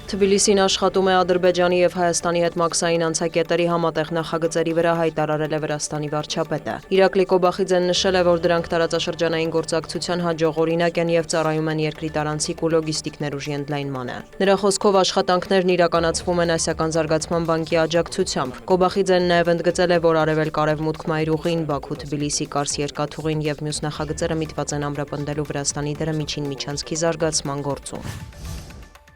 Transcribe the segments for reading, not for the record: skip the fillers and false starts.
Թբիլիսին աշխատում է Ադրբեջանի եւ Հայաստանի հետ մաքսային անցակետերի համատեղ նախագծերի վրա, հայտարարել է Վրաստանի վարչապետը։ Իրակլի Կոբախիձեն նշել է, որ դրանք տարածաշրջանային գործակցության հաջող օրինակ են եւ ծառայում են երկրի տարանցիկ ու լոգիստիկ ներուժի ընդլայնմանը։ Նրա խոսքով աշխատանքներն իրականացվում են Ասիական զարգացման բանկի աջակցությամբ։ Կոբախիձեն նաեւ ընդգծել է, որ արևելք-արևմուտք մայրուղին, Բաքու-Թբիլիսի Կարս երկաթուղին եւ մյուս նախագծերը միտված են ամրապնդելու Վրաստանի դերը միջին միջանցքի զարգացման գործում։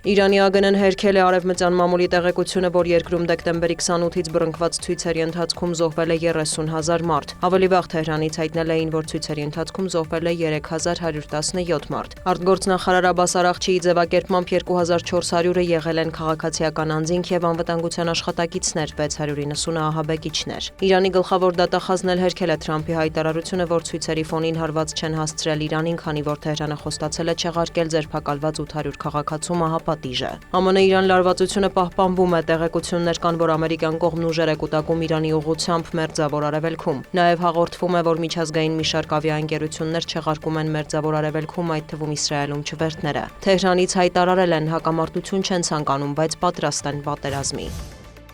Իրանի ԱԳՆ-ն հերքել է Արևմտյան մամուլի տեղեկությունը, որ երկրում դեկտեմբերի 28-ից բռնկված ցույցերի ընթացքում զոհվել է 30,000 մարդ։ Ավելի վաղ Թեհրանից հայտնել էին, որ ցույցերի ընթացքում զոհվել է 3117 մարդ։ Արտգործնախարար Աբբաս Արաղչիի ձևակերպմամբ 2400-ը եղել են քաղաքացիական անձինք եւ անվտանգության աշխատակիցներ, 690-ը ահաբեկիչներ։ Իրանի գլխավոր դատախազն էլ հերքել է Թրամփի հայտարարությունը, որ ցույցերի ֆոնին հարված չեն հասցրել Իրանին, քանի որ Թեհրանը խոստացել է չեղարկել ձերբակալված 800 քաղաքացու մահապատիժը։ ԱՄՆ-Իրան լարվածությունը պահպանվում է, տեղեկություններ կան, որ ամերիկյան կողմն ուժեր է կուտակում Իրանի ուղղությամբ Մերձավոր Արևելքում։ Նաև հաղորդվում է, որ միջազգային մի շարք ավիաընկերություններ չեղարկում են Մերձավոր Արևելքում, այդ թվում Իսրայելում չվերթները։ Թեհրանից հայտարարել են, հակամարտություն չեն ցանկանում, բայց պատրաստ են պատերազմի։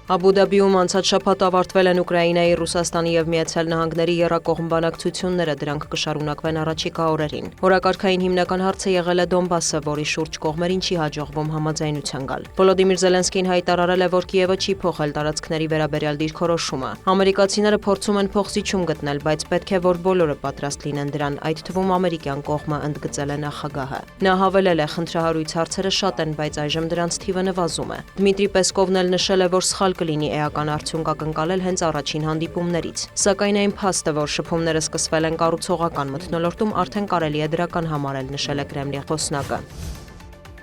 Աբու Դաբիում անցած շաբաթ ավարտվել են Ուկրաինայի, Ռուսաստանի եւ Միացյալ Նահանգների եռակողմ բանակցությունները, դրանք կշարունակվեն առաջիկա օրերին։ Օրակարգային հիմնական հարցը եղել է Դոնբասը, որի շուրջ կողմերին չի հաջողվում համաձայնության գալ։ Վոլոդիմիր Զելենսկին հայտարարել է, որ Կիևը չի փոխել տարածքների վերաբերյալ դիրքորոշումը։ Ամերիկացիները փորձում են փոխզիջում գտնել, բայց պետք է որ բոլորը պատրաստ լինեն դրան, այդ թվում ամերիկյան կողմը, ընդգծել է նախագահը։ Նա հավելել է, խնդրահարույց հարցերը շատ են, բայց այժմ դրանց թիվը նվազում է։ Դմիտրի Պեսկովն էլ նշել է, որ սխալ կլինի էական արդյունք ակնկալել հենց առաջին հանդիպումներից։ Սակայն այն փաստ է, որ շփումները սկսվել են կառուցողական մթնոլորտում, արդեն կարելի է դրական համարել, նշել է Կրեմլի խոսնակը։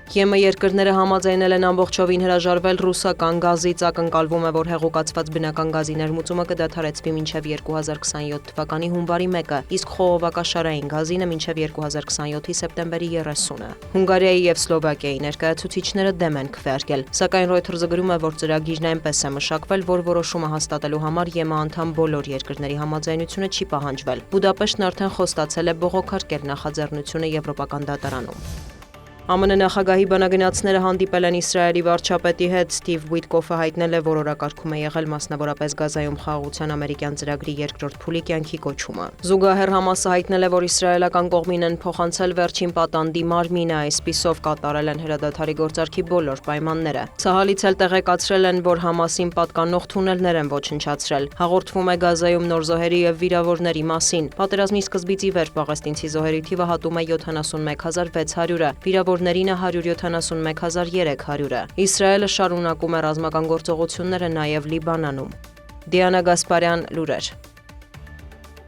ԵՄ երկրները համաձայնել են ամբողջովին հրաժարվել ռուսական գազից, ակնկալվում է, որ հեղուկացված բնական գազի ներմուծումը կդադարեցվի մինչև 2027 թվականի հունվարի 1-ը, իսկ խողովակաշարային գազինը մինչև 2027-ի սեպտեմբերի 30-ը։ Հունգարիայի եւ Սլովակիայի ներկայացուցիչները դեմ են քվեարկել, սակայն Reuters-ը գրում է, որ ծրագիրն այնպես է մշակվել, որ որոշումը հաստատելու համար ԵՄ անդամ բոլոր երկրների համաձայնությունը չի պահանջվել։ Բուդապեշտն արդեն խոստացել է բողոքարկել նախաձեռնությունը Եվրոպական դատարանում։ ԱՄՆ նախագահի բանագնացները հանդիպել են Իսրայելի վարչապետի հետ, Սթիվ Ուիտկոֆը հայտնել է, որ օրակարգում է եղել մասնավորապես Գազայում խաղաղության ամերիկյան ծրագրի երկրորդ փուլի կյանքի կոչումը։ Զուգահեռ Համասը հայտնել է, որ իսրայելական կողմին են փոխանցել վերջին պատանդի մարմինը, այսպիսով կատարել են հրադադարի գործարքի բոլոր պայմանները։ Ցահալից էլ տեղեկացրել են, որ Համասին պատկանող թունելներ են ոչնչացրել։ Հաղորդվում է Գազայում նոր զոհերի եւ վիրավորների մասին։ Պատերազմի սկզբից ի վեր պաղեստինցի զոհերի թիվը հատում է 71600-ը, վիրավորներինը 171300-ը։ Իսրայելը շարունակում է ռազմական գործողությունները նաև Լիբանանում։ Դիանա Գասպարյան, լուրեր։